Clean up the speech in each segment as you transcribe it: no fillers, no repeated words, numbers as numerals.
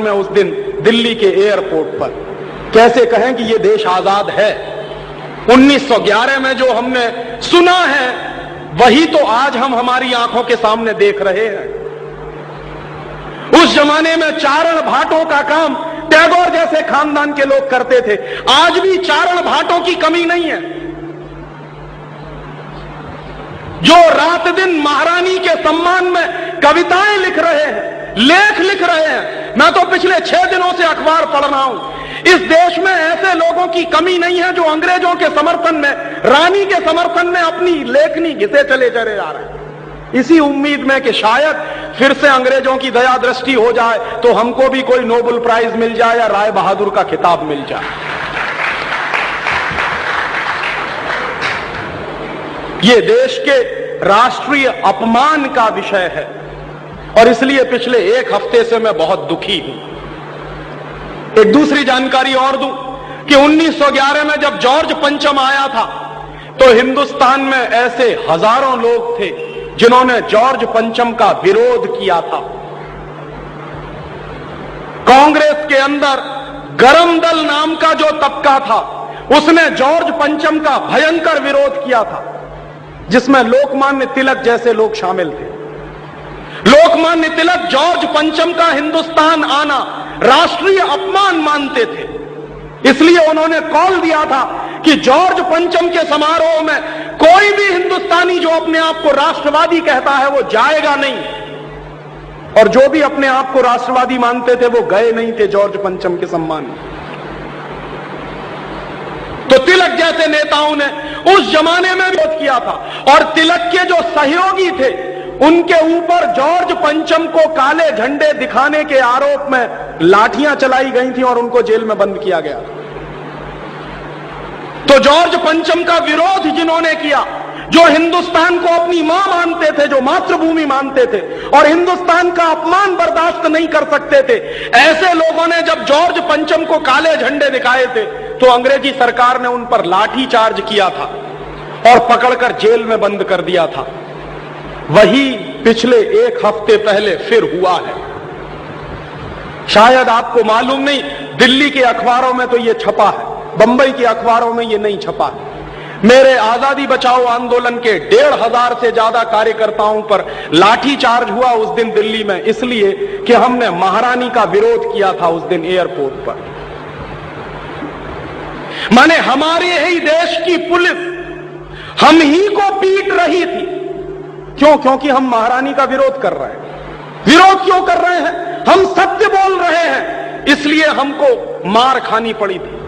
में उस दिन दिल्ली के एयरपोर्ट पर। कैसे कहें कि ये देश आजाद है? 1911 में जो हमने सुना है वही तो आज हम हमारी आंखों के सामने देख रहे हैं। उस जमाने में चारण भाटों का काम टैगोर जैसे खानदान के लोग करते थे। आज भी चारण भाटों की कमी नहीं है जो रात दिन महारानी के सम्मान में कविताएं लिख रहे हैं, लेख लिख रहे हैं। मैं तो पिछले 6 दिनों से अखबार पढ़ रहा हूं। इस देश में ऐसे लोगों की कमी नहीं है जो अंग्रेजों के समर्थन में, रानी के समर्थन में अपनी लेखनी घिसे चले जा रहे हैं, इसी उम्मीद में कि शायद फिर से अंग्रेजों की दया दृष्टि हो जाए तो हमको भी कोई नोबेल प्राइज मिल जाए या राय बहादुर का खिताब मिल जाए। ये देश के राष्ट्रीय अपमान का विषय है और इसलिए पिछले 1 हफ्ते से मैं बहुत दुखी हूं। एक दूसरी जानकारी और दूं कि 1911 में जब जॉर्ज पंचम आया था तो हिंदुस्तान में ऐसे हजारों लोग थे जिन्होंने जॉर्ज पंचम का विरोध किया था। कांग्रेस के अंदर गरम दल नाम का जो तबका था उसने जॉर्ज पंचम का भयंकर विरोध किया था, जिसमें लोकमान्य तिलक जैसे लोग शामिल थे। लोकमान्य तिलक जॉर्ज पंचम का हिंदुस्तान आना राष्ट्रीय अपमान मानते थे, इसलिए उन्होंने कॉल दिया था कि जॉर्ज पंचम के समारोह में कोई भी हिंदुस्तानी जो अपने आप को राष्ट्रवादी कहता है वो जाएगा नहीं, और जो भी अपने आप को राष्ट्रवादी मानते थे वो गए नहीं थे जॉर्ज पंचम के सम्मान में। तो तिलक जैसे नेताओं ने उस जमाने में विरोध किया था और तिलक के जो सहयोगी थे उनके ऊपर जॉर्ज पंचम को काले झंडे दिखाने के आरोप में लाठियां चलाई गई थी और उनको जेल में बंद किया गया। तो जॉर्ज पंचम का विरोध जिन्होंने किया, जो हिंदुस्तान को अपनी मां मानते थे, जो मातृभूमि मानते थे और हिंदुस्तान का अपमान बर्दाश्त नहीं कर सकते थे, ऐसे लोगों ने जब जॉर्ज पंचम को काले झंडे दिखाए थे तो अंग्रेजी सरकार ने उन पर लाठी चार्ज किया था और पकड़कर जेल में बंद कर दिया था। वही पिछले 1 हफ्ते पहले फिर हुआ है। शायद आपको मालूम नहीं, दिल्ली के अखबारों में तो यह छपा है, बंबई के अखबारों में यह नहीं छपा है। मेरे आजादी बचाओ आंदोलन के 1,500 से ज्यादा कार्यकर्ताओं पर लाठी चार्ज हुआ उस दिन दिल्ली में, इसलिए कि हमने महारानी का विरोध किया था उस दिन एयरपोर्ट पर। माने हमारे ही देश की पुलिस हम ही को पीट रही थी। क्यों? क्योंकि हम महारानी का विरोध कर रहे हैं। विरोध क्यों कर रहे हैं? हम सत्य बोल रहे हैं, इसलिए हमको मार खानी पड़ी थी।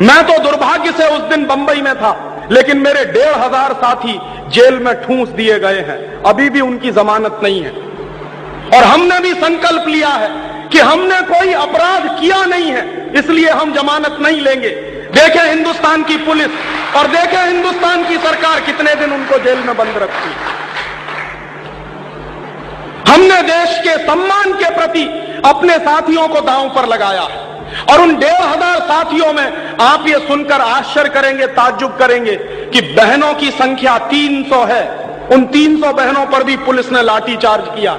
मैं तो दुर्भाग्य से उस दिन बंबई में था, लेकिन मेरे 1,500 साथी जेल में ठूंस दिए गए हैं, अभी भी उनकी जमानत नहीं है। और हमने भी संकल्प लिया है कि हमने कोई अपराध किया नहीं है, इसलिए हम जमानत नहीं लेंगे। देखें हिंदुस्तान की पुलिस और देखें हिंदुस्तान की सरकार कितने दिन उनको जेल में बंद रखती है। हमने देश के सम्मान के प्रति अपने साथियों को दांव पर लगाया है और उन 1,500 साथियों में आप ये सुनकर आश्चर्य करेंगे, ताज्जुब करेंगे कि बहनों की संख्या 300 है। उन 300 बहनों पर भी पुलिस ने लाठी चार्ज किया।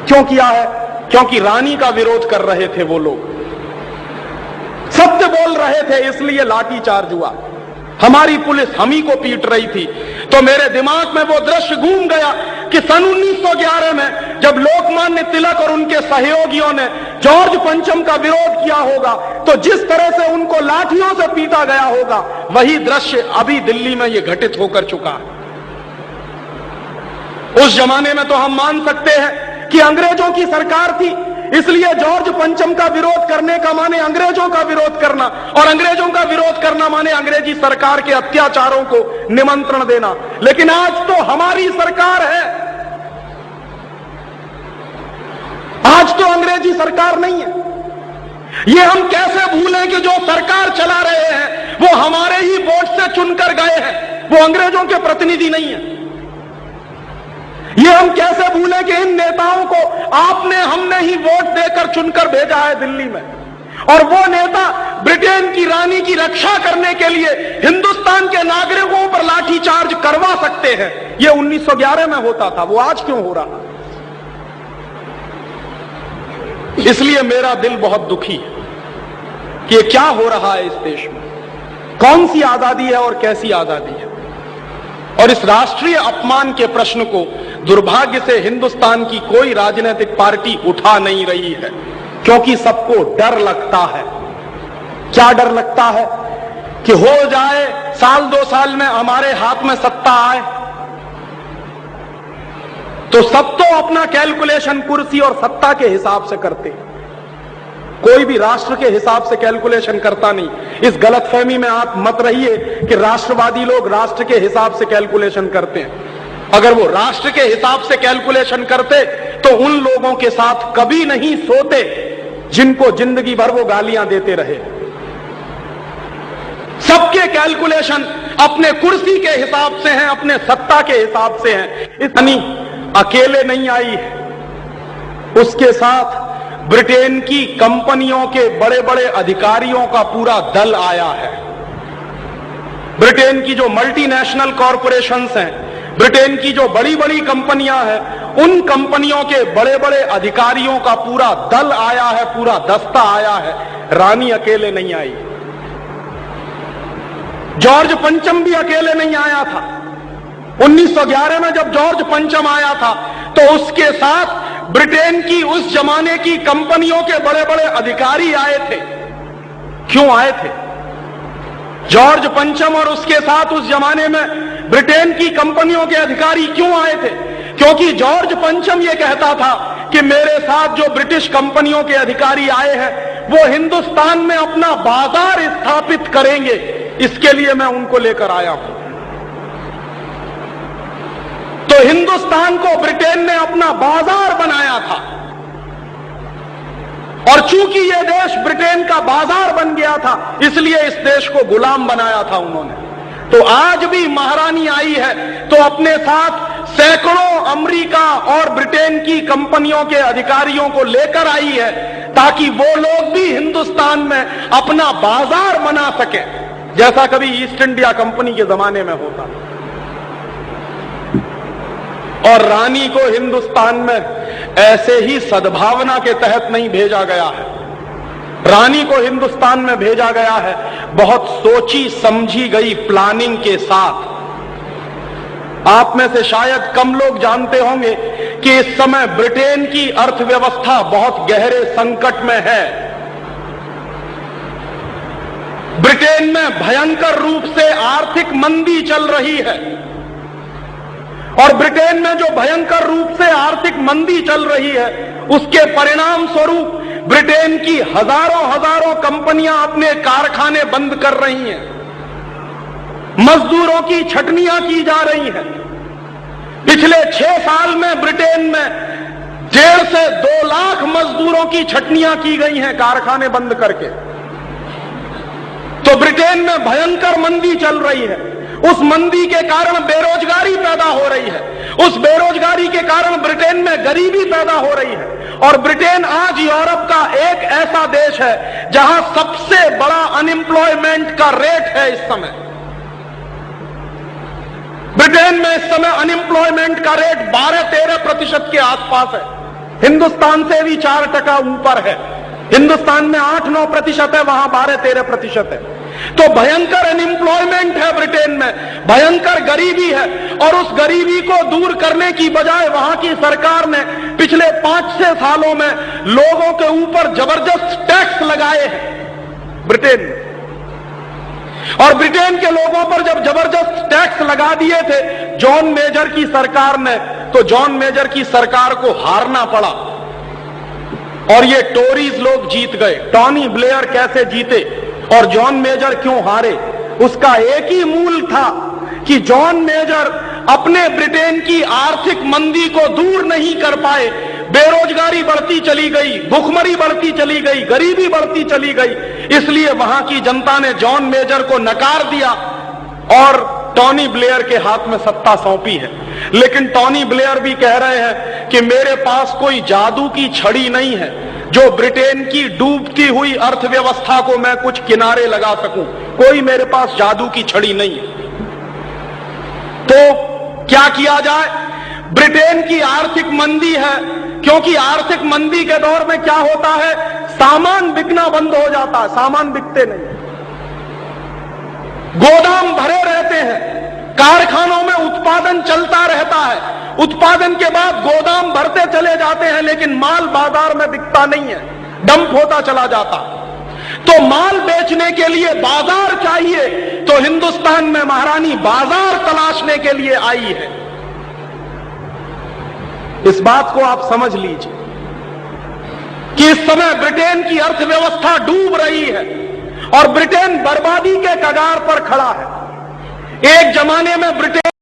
क्यों किया है? क्योंकि रानी का विरोध कर रहे थे वो लोग, सत्य बोल रहे थे, इसलिए लाठी चार्ज हुआ। हमारी पुलिस हम ही को पीट रही थी। तो मेरे दिमाग में वो दृश्य घूम गया कि सन 1911 में जब लोकमान्य तिलक और उनके सहयोगियों ने जॉर्ज पंचम का विरोध किया होगा तो जिस तरह से उनको लाठियों से पीटा गया होगा, वही दृश्य अभी दिल्ली में ये घटित होकर चुका है। उस जमाने में तो हम मान सकते हैं कि अंग्रेजों की सरकार थी, इसलिए जॉर्ज पंचम का विरोध करने का माने अंग्रेजों का विरोध करना, और अंग्रेजों का विरोध करना माने अंग्रेजी सरकार के अत्याचारों को निमंत्रण देना। लेकिन आज तो हमारी सरकार है, आज तो अंग्रेजी सरकार नहीं है। ये हम कैसे भूलें कि जो सरकार चला रहे हैं वो हमारे ही वोट से चुनकर गए हैं, वो अंग्रेजों के प्रतिनिधि नहीं है। ये हम कैसे भूलें कि इन नेताओं को आपने हमने ही वोट देकर चुनकर भेजा है दिल्ली में, और वो नेता ब्रिटेन की रानी की रक्षा करने के लिए हिंदुस्तान के नागरिकों पर लाठीचार्ज करवा सकते हैं। ये 1911 में होता था, वो आज क्यों हो रहा? इसलिए मेरा दिल बहुत दुखी है कि क्या हो रहा है इस देश में, कौन सी आजादी है और कैसी आजादी है। और इस राष्ट्रीय अपमान के प्रश्न को दुर्भाग्य से हिंदुस्तान की कोई राजनीतिक पार्टी उठा नहीं रही है, क्योंकि सबको डर लगता है। क्या डर लगता है? कि हो जाए साल 2 साल में हमारे हाथ में सत्ता आए तो सब तो अपना कैलकुलेशन कुर्सी और सत्ता के हिसाब से करते, कोई भी राष्ट्र के हिसाब से कैलकुलेशन करता नहीं। इस गलतफहमी में आप मत रहिए कि राष्ट्रवादी लोग राष्ट्र के हिसाब से कैलकुलेशन करते हैं। अगर वो राष्ट्र के हिसाब से कैलकुलेशन करते तो उन लोगों के साथ कभी नहीं सोते जिनको जिंदगी भर वो गालियां देते रहे। सबके कैलकुलेशन अपने कुर्सी के हिसाब से हैं, अपने सत्ता के हिसाब से हैं। इतनी अकेले नहीं आई, उसके साथ ब्रिटेन की कंपनियों के बड़े बड़े अधिकारियों का पूरा दल आया है। ब्रिटेन की जो मल्टीनेशनल कॉरपोरेशंस हैं, ब्रिटेन की जो बड़ी बड़ी कंपनियां हैं, उन कंपनियों के बड़े बड़े अधिकारियों का पूरा दल आया है, पूरा दस्ता आया है। रानी अकेले नहीं आई, जॉर्ज पंचम भी अकेले नहीं आया था। 1911 में जब जॉर्ज पंचम आया था तो उसके साथ ब्रिटेन की उस जमाने की कंपनियों के बड़े बड़े अधिकारी आए थे। क्यों आए थे? जॉर्ज पंचम और उसके साथ उस जमाने में ब्रिटेन की कंपनियों के अधिकारी क्यों आए थे? क्योंकि जॉर्ज पंचम यह कहता था कि मेरे साथ जो ब्रिटिश कंपनियों के अधिकारी आए हैं वो हिंदुस्तान में अपना बाजार स्थापित करेंगे, इसके लिए मैं उनको लेकर आया हूं। तो हिंदुस्तान को ब्रिटेन ने अपना बाजार बनाया था, और चूंकि यह देश ब्रिटेन का बाजार बन गया था इसलिए इस देश को गुलाम बनाया था उन्होंने। तो आज भी महारानी आई है तो अपने साथ सैकड़ों अमेरिका और ब्रिटेन की कंपनियों के अधिकारियों को लेकर आई है ताकि वो लोग भी हिंदुस्तान में अपना बाजार बना सके, जैसा कभी ईस्ट इंडिया कंपनी के जमाने में होता। और रानी को हिंदुस्तान में ऐसे ही सद्भावना के तहत नहीं भेजा गया है। रानी को हिंदुस्तान में भेजा गया है बहुत सोची समझी गई प्लानिंग के साथ। आप में से शायद कम लोग जानते होंगे कि इस समय ब्रिटेन की अर्थव्यवस्था बहुत गहरे संकट में है। ब्रिटेन में भयंकर रूप से आर्थिक मंदी चल रही है, और ब्रिटेन में जो भयंकर रूप से आर्थिक मंदी चल रही है उसके परिणाम स्वरूप ब्रिटेन की हजारों हजारों कंपनियां अपने कारखाने बंद कर रही हैं, मजदूरों की छटनियां की जा रही हैं। पिछले 6 साल में ब्रिटेन में 1.5 से 2 लाख मजदूरों की छटनियां की गई हैं कारखाने बंद करके। तो ब्रिटेन में भयंकर मंदी चल रही है। उस मंदी के कारण बेरोजगारी पैदा हो रही है, उस बेरोजगारी के कारण ब्रिटेन में गरीबी पैदा हो रही है। और ब्रिटेन आज यूरोप का एक ऐसा देश है जहां सबसे बड़ा अनएम्प्लॉयमेंट का रेट है इस समय। ब्रिटेन में इस समय अनएम्प्लॉयमेंट का रेट 12-13% के आसपास है, हिंदुस्तान से भी 4% ऊपर है। हिंदुस्तान में 8-9% है, वहां 12-13% है। तो भयंकर अनएम्प्लॉयमेंट है ब्रिटेन में, भयंकर गरीबी है, और उस गरीबी को दूर करने की बजाय वहां की सरकार ने पिछले 5-6 सालों में लोगों के ऊपर जबरदस्त टैक्स लगाए हैं ब्रिटेन में। और ब्रिटेन के लोगों पर जब जबरदस्त टैक्स लगा दिए थे जॉन मेजर की सरकार ने, तो जॉन मेजर की सरकार को हारना पड़ा और ये टोरीज लोग जीत गए। टॉनी ब्लेयर कैसे जीते और जॉन मेजर क्यों हारे? उसका एक ही मूल था कि जॉन मेजर अपने ब्रिटेन की आर्थिक मंदी को दूर नहीं कर पाए। बेरोजगारी बढ़ती चली गई, भुखमरी बढ़ती चली गई, गरीबी बढ़ती चली गई, इसलिए वहां की जनता ने जॉन मेजर को नकार दिया और टॉनी ब्लेयर के हाथ में सत्ता सौंपी है। लेकिन टॉनी ब्लेयर भी कह रहे हैं कि मेरे पास कोई जादू की छड़ी नहीं है जो ब्रिटेन की डूबती हुई अर्थव्यवस्था को मैं कुछ किनारे लगा सकूं, कोई मेरे पास जादू की छड़ी नहीं है। तो क्या किया जाए? ब्रिटेन की आर्थिक मंदी है, क्योंकि आर्थिक मंदी के दौर में क्या होता है, सामान बिकना बंद हो जाता है, सामान बिकते नहीं, गोदाम भरे रहते हैं, कारखानों में उत्पादन चलता रहता है, उत्पादन के बाद गोदाम भरते चले जाते हैं, लेकिन माल बाजार में बिकता नहीं है, डंप होता चला जाता। तो माल बेचने के लिए बाजार चाहिए, तो हिंदुस्तान में महारानी बाजार तलाशने के लिए आई है। इस बात को आप समझ लीजिए कि इस समय ब्रिटेन की अर्थव्यवस्था डूब रही है और ब्रिटेन बर्बादी के कगार पर खड़ा है। एक जमाने में ब्रिटेन